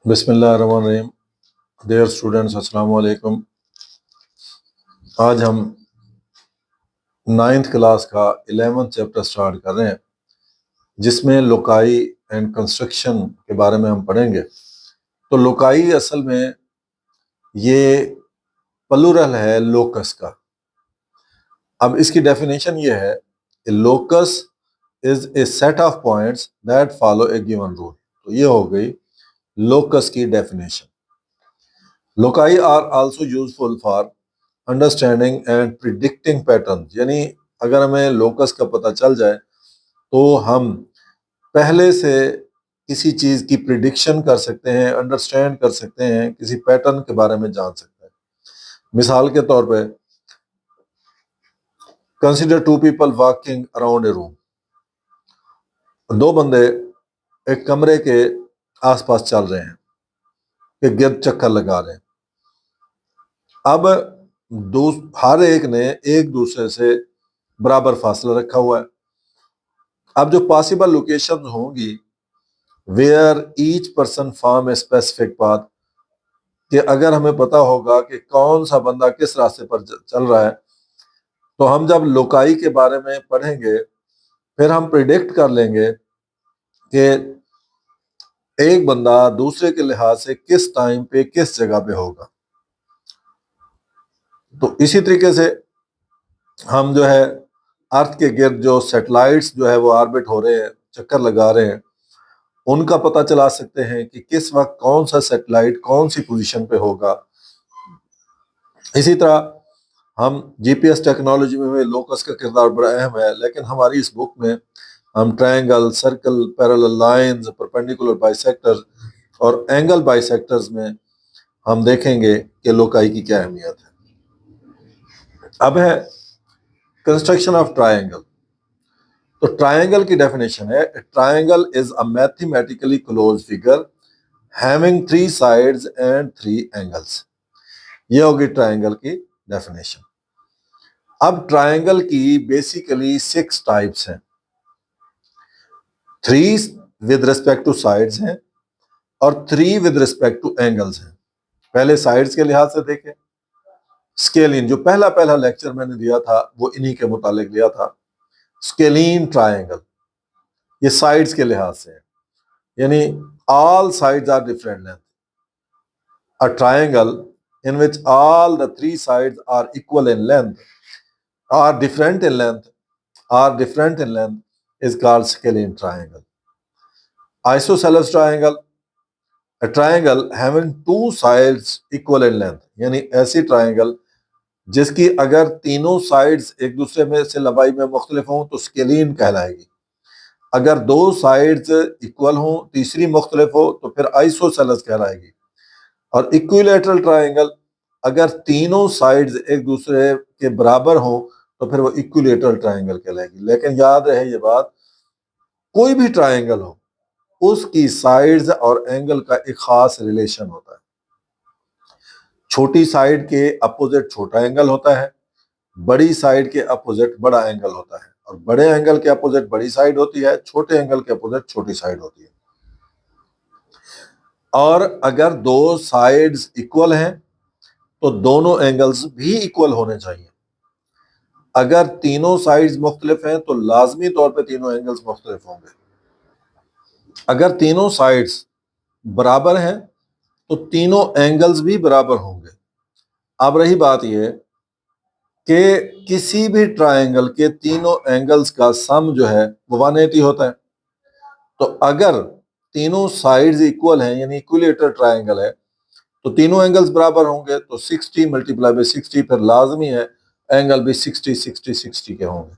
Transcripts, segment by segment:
बिस्मिल्लाहिर्रहमानिर्रहीम। Dear students, अस्सलाम वालेकुम। आज हम 9th क्लास का 11th चैप्टर स्टार्ट कर रहे हैं, जिसमें लोकाई एंड कंस्ट्रक्शन के बारे में हम पढ़ेंगे। तो लोकाई असल में ये प्लूरल है लोकस का। अब इसकी डेफिनेशन ये है कि locus is a set of points that follow a given rule. तो ये हो गई लोकस की definition. Loci are also useful for understanding and predicting pattern. यानी अगर हमें लोकस का पता चल जाए तो हम पहले से किसी चीज की प्रिडिक्शन कर सकते हैं, अंडरस्टैंड कर सकते हैं, किसी पैटर्न के बारे में जान सकते हैं। मिसाल के तौर पे consider two people walking around a room. दो बंदे एक कमरे के आसपास चल रहे हैं, एक गिर्द चक्कर लगा रहे हैं। अब हर एक ने एक दूसरे से बराबर फासला रखा हुआ है। अब जो पॉसिबल लोकेशन होंगी where each person form a specific path, कि अगर हमें पता होगा कि कौन सा बंदा किस रास्ते पर चल रहा है, तो हम जब लोकाई के बारे में पढ़ेंगे फिर हम प्रिडिक्ट कर लेंगे कि एक बंदा दूसरे के लिहाज से किस टाइम पे किस जगह पे होगा। तो इसी तरीके से हम जो है अर्थ के गिर्द जो सैटेलाइट्स जो है वो ऑर्बिट हो रहे हैं, चक्कर लगा रहे हैं, उनका पता चला सकते हैं कि किस वक्त कौन सा सैटेलाइट कौन सी पोजीशन पे होगा। इसी तरह हम जीपीएस टेक्नोलॉजी में लोकस का किरदार बड़ा अहम है, लेकिन हमारी इस बुक में हम triangle, circle, parallel lines, perpendicular bisector और एंगल बाइसेक्टर्स में हम देखेंगे कि लोकाई की क्या अहमियत है। अब है कंस्ट्रक्शन ऑफ ट्रायंगल। तो ट्रायंगल की डेफिनेशन है, triangle is a mathematically close figure having 3 sides and 3 angles. ये होगी ट्रायंगल की डेफिनेशन। अब ट्रायंगल की बेसिकली 6 टाइप्स हैं। 3 विद रिस्पेक्ट टू साइड्स हैं और 3 विद रिस्पेक्ट टू एंगल्स हैं। पहले साइड्स के लिहाज से देखें। स्केलिन, जो पहला लेक्चर मैंने दिया था वो इन्हीं के मुतालिक दिया था। स्केलिन ट्रायंगल ये साइड्स के लिहाज से है, यानी all sides are different length. A triangle in which all the 3 sides are equal in length are different in length is called scalene triangle. Isosceles triangle, a triangle having 2 sides equal in length, यानी ऐसी triangle जिसकी अगर तीनों sides एक दूसरे में से लंबाई में मुख्तलिफ हों तो स्केलीन कहलाएगी। अगर 2 साइड्स इक्वल हों, तीसरी मुख्तलिफ हो तो फिर आइसोसेलेस कहलाएगी। और इक्विलेटरल ट्रायंगल, अगर तीनों साइड्स एक दूसरे के बराबर हों तो फिर वो इक्विलेटरल ट्रायंगल कहलाएगी। लेकिन याद रहे ये बात, कोई भी ट्रायंगल हो उसकी साइड्स और एंगल का एक खास रिलेशन होता है। छोटी साइड के अपोजिट छोटा एंगल होता है, बड़ी साइड के अपोजिट बड़ा एंगल होता है, और बड़े एंगल के अपोजिट बड़ी साइड होती है, छोटे एंगल के अपोजिट छोटी साइड होती है। और अगर 2 साइड्स इक्वल हैं तो दोनों एंगल्स भी इक्वल होने चाहिए। अगर तीनों साइड्स मुख्तलिफ हैं तो लाजमी तौर पे तीनों एंगल्स मुख्तलिफ होंगे। अगर तीनों साइड्स बराबर हैं तो तीनों एंगल्स भी बराबर होंगे। अब रही बात यह कि किसी भी ट्रायंगल के तीनों एंगल्स का सम जो है वो 180 होता है। तो अगर तीनों साइड्स इक्वल हैं, यानी इक्विलेटरल ट्रायंगल है, तो तीनों एंगल्स बराबर होंगे। तो 60 मल्टीप्लाई बाई 60 फिर लाजमी है एंगल भी 60 60 60 के होंगे।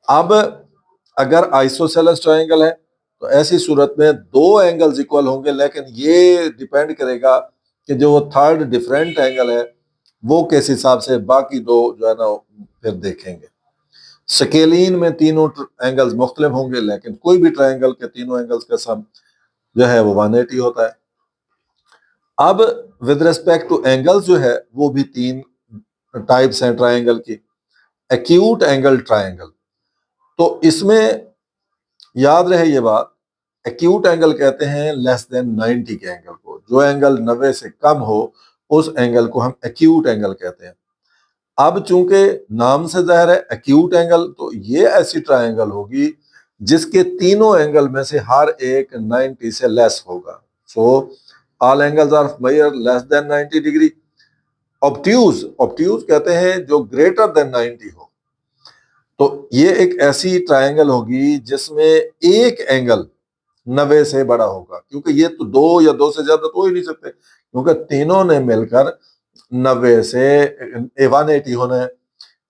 अब अगर आइसोसेलेस ट्रायंगल है तो ऐसी सूरत में 2 एंगल्स इक्वल होंगे, लेकिन ये डिपेंड करेगा कि जो थर्ड डिफरेंट एंगल है वो किस हिसाब से, बाकी 2 जो है ना फिर देखेंगे। स्केलीन में तीनों एंगल्स मुख्तलिफ होंगे, लेकिन कोई भी ट्रायंगल के तीनों एंगल्स का सम जो है वो 180 होता है। अब विद रिस्पेक्ट टू एंगल्स जो है वो भी 3 टाइप्स हैं ट्रायंगल की। एक्यूट एंगल ट्रायंगल, तो इसमें याद रहे ये बात, एक्यूट एंगल कहते हैं लेस देन 90 के एंगल को। जो एंगल 90 से कम हो उस एंगल को हम एक्यूट एंगल कहते हैं। अब चूंकि नाम से जाहिर है एक्यूट एंगल, तो ये ऐसी ट्रायंगल होगी जिसके तीनों एंगल में से हर एक 90 से लेस होगा। So all angles are major less than 90 degree. Obtuse, obtuse कहते हैं जो ग्रेटर देन 90 हो। तो ये एक ऐसी ट्रायंगल होगी जिसमें एक एंगल 90 से बड़ा होगा, क्योंकि ये तो दो या दो से ज्यादा तो हो ही नहीं सकते, क्योंकि तीनों ने मिलकर 90 से 180 होना है।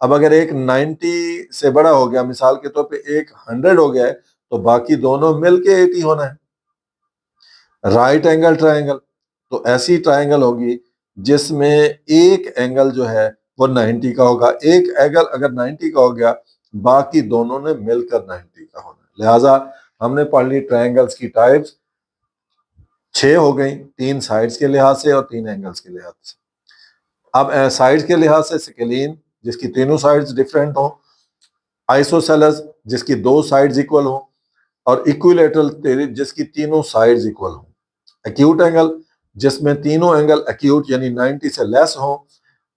अब अगर एक 90 से बड़ा हो गया, मिसाल के तौर पे एक 100 हो गया है, तो बाकी दोनों मिलके 80 होना है। राइट एंगल ट्रायंगल, तो ऐसी ट्रायंगल होगी जिसमें एक एंगल जो है वो 90 का होगा। एक एंगल अगर 90 का हो गया, बाकी दोनों ने मिलकर 90 का होना है। लिहाजा हमने पढ़ ली ट्रायंगल्स की टाइप्स, 6 हो गई, 3 साइड्स के लिहाज से और 3 एंगल्स के लिहाज से। अब साइड्स के लिहाज से स्केलीन जिसकी तीनों साइड्स डिफरेंट हो, आइसोसेलेस जिसकी 2 साइड्स इक्वल हो, और इक्विलैटरल जिसकी तीनों साइड्स इक्वल हो। एक्यूट एंगल जिसमें तीनों एंगल एक्यूट यानी 90 से लेस हो।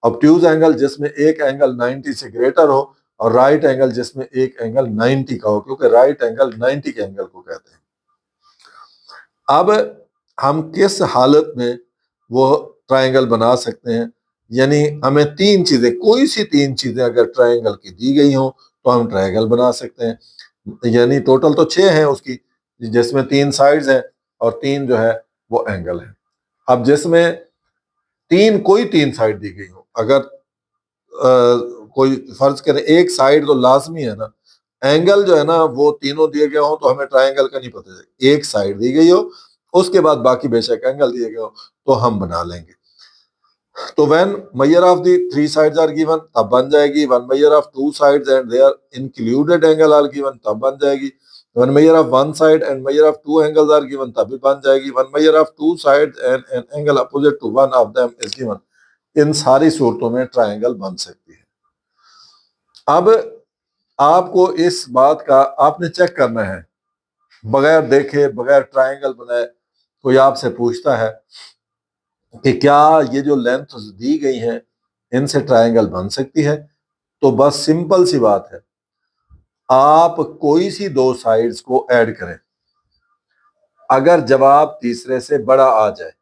ऑब्ट्यूज एंगल जिसमें एक एंगल 90 से ग्रेटर हो, और राइट एंगल जिसमें एक एंगल 90 का हो, क्योंकि राइट एंगल 90 के एंगल को कहते हैं। अब हम किस हालत में वो ट्रायंगल बना सकते हैं, यानी हमें 3 चीजें, कोई सी 3 चीजें अगर ट्रायंगल की दी गई हो तो हम ट्रायंगल बना सकते हैं। यानी टोटल तो 6 हैं उसकी, जिसमें 3 साइड्स हैं और 3 जो है वो एंगल है। अब जिसमें कोई 3 साइड दी गई हो, अगर कोई फर्ज करें एक साइड तो लाजमी है ना, एंगल जो है ना वो तीनों दिए गए हो तो हमें ट्रायंगल का नहीं पता चलेगा। एक साइड दी गई हो, उसके बाद बाकी बेशक एंगल दिए गए हो तो हम बना लेंगे। तो when measure of the 3 sides are given तब बन जाएगी। When measure of 2 sides and their included angle are given तब बन जाएगी। When measure of 1 side and measure of 2 angles are given तब भी बन जाएगी। When measure of 2 sides and an angle opposite to one of them is given. इन सारी सूरतों में ट्रायंगल बन सकती है। अब आपको इस बात का आपने चेक करना है, बगैर देखे बगैर ट्रायंगल बनाए कोई आपसे पूछता है कि क्या ये जो लेंथ दी गई है इनसे ट्रायंगल बन सकती है, तो बस सिंपल सी बात है, आप कोई सी 2 साइड्स को ऐड करें, अगर जवाब तीसरे से बड़ा आ जाए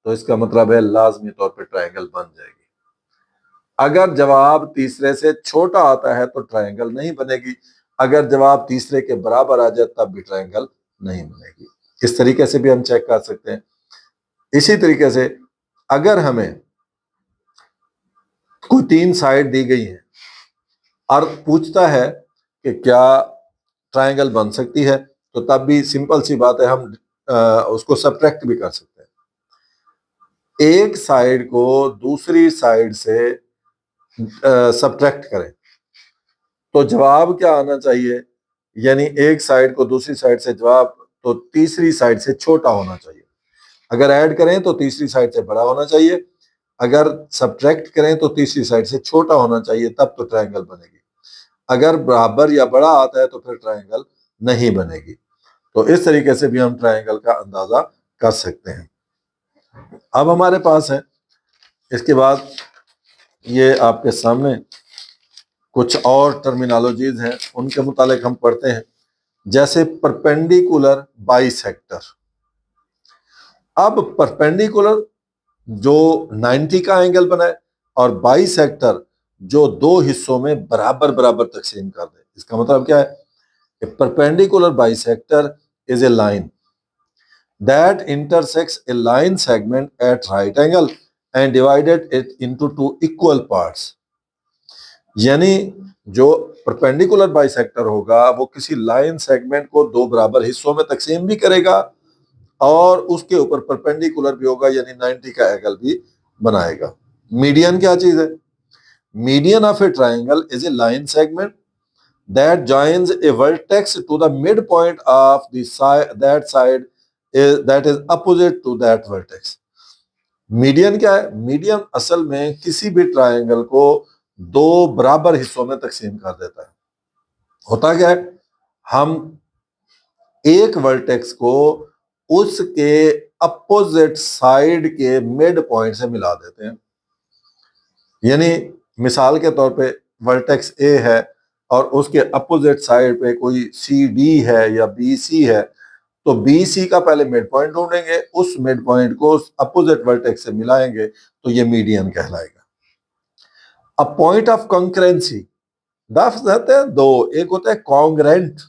तो इसका मतलब है लाजमी तौर पे ट्रायंगल बन जाएगी। अगर जवाब तीसरे से छोटा आता है तो ट्रायंगल नहीं बनेगी। अगर जवाब तीसरे के बराबर आ जाए तब भी ट्रायंगल नहीं बनेगी। इस तरीके से भी हम चेक कर सकते हैं। इसी तरीके से अगर हमें कोई 3 साइड दी गई है और पूछता है कि क्या ट्रायंगल बन सकती है, तो तब भी सिंपल सी बात है, हम उसको सब्ट्रैक्ट भी कर सकते हैं। एक साइड को दूसरी साइड से सब्ट्रैक्ट करें तो जवाब क्या आना चाहिए, यानी एक साइड को दूसरी साइड से जवाब तो तीसरी साइड से छोटा होना चाहिए। अगर ऐड करें तो तीसरी साइड से बड़ा होना चाहिए, अगर सब्ट्रैक्ट करें तो तीसरी साइड से छोटा होना चाहिए, तब तो ट्रायंगल बनेगी। अगर बराबर या बड़ा आता है तो फिर ट्रायंगल नहीं बनेगी। तो इस तरीके से भी हम ट्रायंगल का अंदाजा कर सकते हैं। अब हमारे पास है इसके बाद ये आपके सामने कुछ और टर्मिनोलॉजीज हैं, उनके मुतालिक हम पढ़ते हैं। जैसे परपेंडिकुलर बाइसेक्टर। अब परपेंडिकुलर जो 90 का एंगल बनाए और बाइसेक्टर जो 2 हिस्सों में बराबर बराबर तकसीम कर दे। इसका मतलब क्या है? Perpendicular bisector is a line that intersects a line segment at right angle and divided it into 2 equal parts। यानी जो परपेंडिकुलर बाइसेक्टर होगा वो किसी लाइन सेगमेंट को 2 बराबर हिस्सों में तकसीम भी करेगा और उसके ऊपर परपेंडिकुलर भी होगा, यानी 90 का एंगल भी बनाएगा। मीडियन क्या चीज है? Median of A triangle is a line segment that joins a vertex to the midpoint of the side that is opposite to that vertex। Median क्या है? मीडियन असल में किसी भी ट्रायंगल को 2 बराबर हिस्सों में तकसीम कर देता है। होता क्या है, हम एक वर्टेक्स को उसके अपोजिट साइड के मिड पॉइंट से मिला देते हैं। यानी मिसाल के तौर पे वर्टेक्स ए है और उसके अपोजिट साइड पे कोई सी डी है या बी सी है, तो बी सी का पहले मिड पॉइंट ढूंढेंगे, उस मिड पॉइंट को अपोजिट वर्टेक्स से मिलाएंगे, तो ये मीडियन कहलाएगा। अब पॉइंट ऑफ कंकरेंसी लफ्ज होते हैं दो, एक होता है कॉन्ग्रेंट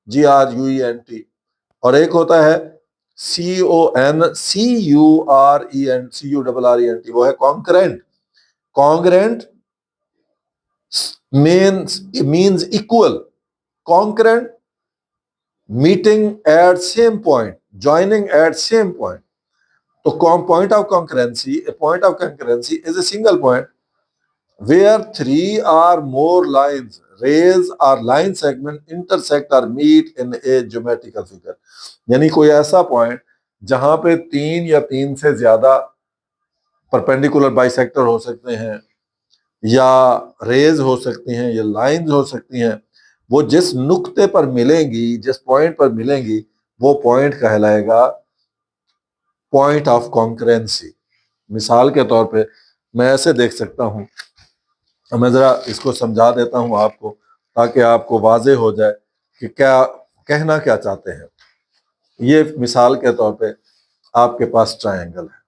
CONGRUENT और एक होता है CONCURENT, वो है concurrent. Congruent means equal, concurrent meeting at same point, joining at same point. तो point of concurrency, a point of concurrency is a single point where three or more lines, rays or line segment intersect or meet in a geometrical figure। यानी कोई ऐसा point जहां पे तीन या तीन से ज्यादा परपेंडिकुलर बाइसेक्टर हो सकते हैं, या रेज हो सकती हैं, या लाइंस हो सकती हैं, वो जिस नुक्ते पर मिलेंगी, जिस पॉइंट पर मिलेंगी, वो पॉइंट कहलाएगा पॉइंट ऑफ कॉन्करेंसी। मिसाल के तौर पे मैं ऐसे देख सकता हूं, मैं जरा इसको समझा देता हूं आपको ताकि आपको वाजे हो जाए कि क्या कहना क्या चाहते हैं। ये मिसाल के तौर पे आपके पास ट्रायंगल है,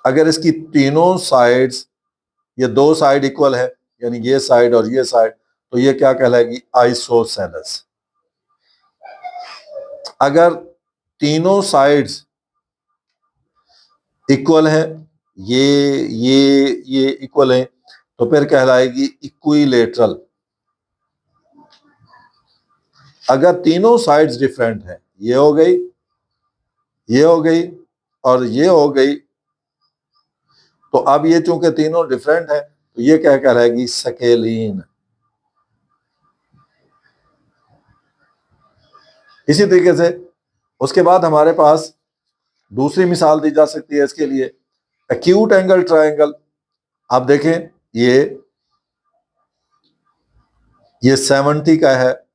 अगर इसकी तीनों साइड्स, ये दो साइड इक्वल है, यानी ये साइड और ये साइड, तो ये क्या कहलाएगी, आइसोसेलेस। अगर तीनों साइड्स इक्वल है, ये इक्वल है, तो फिर कहलाएगी इक्विलेटरल। अगर तीनों साइड्स डिफरेंट हैं, ये हो गई, ये हो गई और ये हो गई, तो अब ये चूंकि तीनों डिफरेंट है, तो ये क्या कहलाएगी, स्केलीन। इसी तरीके से उसके बाद हमारे पास दूसरी मिसाल दी जा सकती है इसके लिए, एक्यूट एंगल ट्रायंगल। आप देखें, ये 70 का है,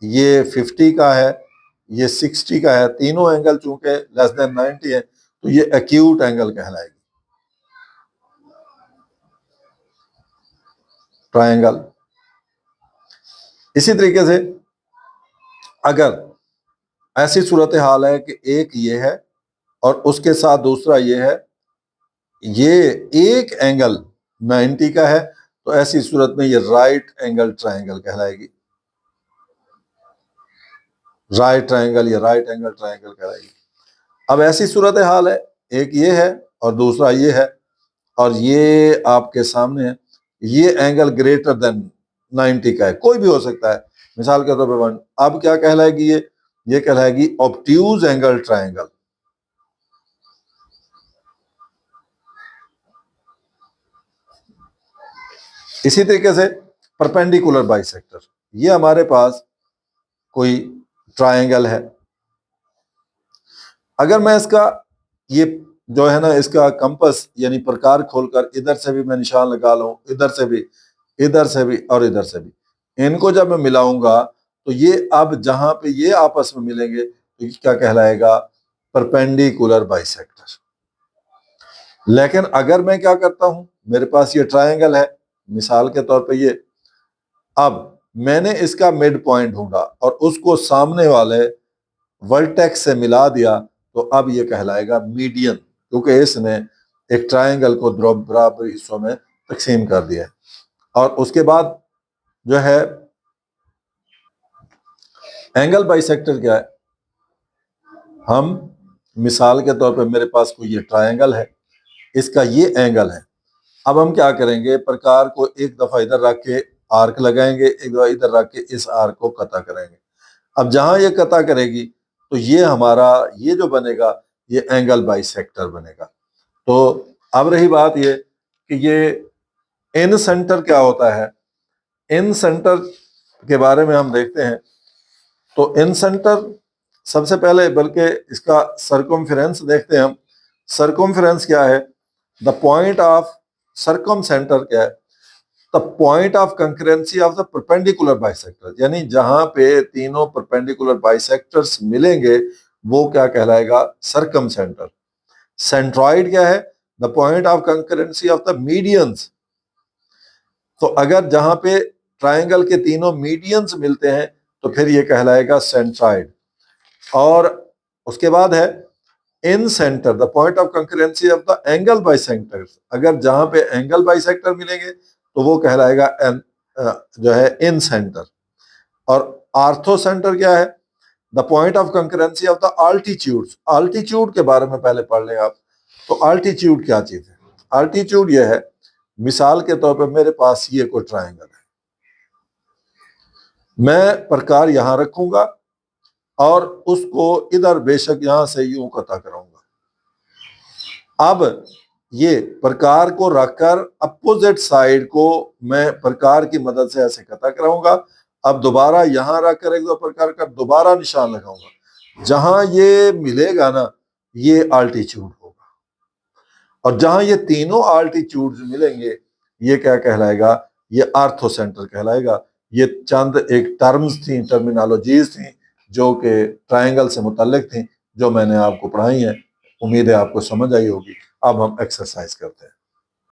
ये 50 का है, ये 60 का है, तीनों एंगल चूंकि लेस देन 90 है, तो ये एक्यूट एंगल कहलाएगी ट्रायंगल। इसी तरीके से अगर ऐसी सूरत हाल है कि एक ये है और उसके साथ दूसरा ये है, ये एक एंगल 90 का है, तो ऐसी सूरत में ये राइट एंगल ट्रायंगल कहलाएगी, राइट ट्रायंगल या राइट एंगल ट्रायंगल कहलाएगी। अब ऐसी सूरत हाल है, एक ये है और दूसरा ये है, और ये आपके सामने है, ये एंगल ग्रेटर देन 90 का है, कोई भी हो सकता है, मिसाल के तौर पर 1। अब क्या कहलाएगी, ये कहलाएगी ऑब्ट्यूज एंगल ट्रायंगल। इसी तरीके से परपेंडिकुलर बाइसेक्टर, ये हमारे पास कोई ट्रायंगल है, अगर मैं इसका ये जो है ना, इसका कंपास यानी प्रकार खोलकर इधर से भी मैं निशान लगा लूं, इधर से भी, इधर से भी और इधर से भी, इनको जब मैं मिलाऊंगा, तो ये अब जहां पे ये आपस में मिलेंगे, तो ये क्या कहलाएगा, परपेंडिकुलर बाइसेक्टर। लेकिन अगर मैं क्या करता हूं, मेरे पास ये ट्रायंगल है, मिसाल के तौर पे ये, अब मैंने इसका मिड पॉइंट ढूंढा और उसको सामने वाले वर्टेक्स से मिला दिया, तो अब ये कहलाएगा मीडियन, क्योंकि इसने एक ट्रायंगल को बराबर हिस्सों में तकसीम कर दिया है। और उसके बाद जो है एंगल बाइसेक्टर क्या है, हम मिसाल के तौर पे मेरे पास कोई ये ट्रायंगल है, इसका ये एंगल है, अब हम क्या करेंगे, प्रकार को एक दफा इधर रख के आर्क लगाएंगे, एक दफा इधर रख के इस आर्क को कता करेंगे। अब जहां ये कता करेगी, तो ये हमारा ये जो बनेगा, ये एंगल बाइसेक्टर बनेगा। तो अब रही बात ये कि ये इन सेंटर क्या होता है, इन सेंटर के बारे में हम देखते हैं। तो इन सेंटर सबसे पहले, बल्कि इसका सर्कमफेरेंस देखते हैं हम। सर्कमफेरेंस क्या है, the point of circum centre क्या है, the point of concurrency of the perpendicular bisector, यानी जहां पे तीनों परपेंडिकुलर बाइसेक्टर्स मिलेंगे वो क्या कहलाएगा? Circum centre. सेंट्रॉइड क्या है? The point of concurrency of the medians. तो अगर जहां पे ट्रायंगल के तीनों मीडियंस मिलते हैं तो फिर ये कहलाएगा सेंट्रॉइड। और उसके बाद है incentre, the point of concurrency of the angle bisector. अगर जहां पे एंगल बाइसेक्टर मिलेंगे तो वो कहलाएगा जो है इन सेंटर। और आर्थो सेंटर क्या है? The point of concurrency of the altitude. Altitude के बारे में पहले पढ़ लें आप। तो आल्टीट्यूड क्या चीज है? आल्टीट्यूड ये है, मिसाल के तौर पे मेरे पास ये कोई ट्रायंगल है, मैं प्रकार यहां रखूंगा और उसको इधर बेशक यहां से यूं कता कराऊंगा। अब ये प्रकार को रखकर अपोजिट साइड को मैं प्रकार की मदद से ऐसे कता कराऊंगा। अब दोबारा यहां रखकर एक दो प्रकार का दोबारा निशान लगाऊंगा। जहां ये मिलेगा ना, ये आल्टीट्यूड होगा। और जहां ये तीनों आल्टीट्यूड मिलेंगे ये क्या कहलाएगा? ये आर्थो सेंटर कहलाएगा। ये चंद एक टर्म्स थी, टर्मिनोलॉजीज थी जो कि ट्रायंगल से मुतल्लिक थी, जो मैंने आपको पढ़ाई हैं। उम्मीद है आपको समझ आई होगी। अब हम एक्सरसाइज करते हैं।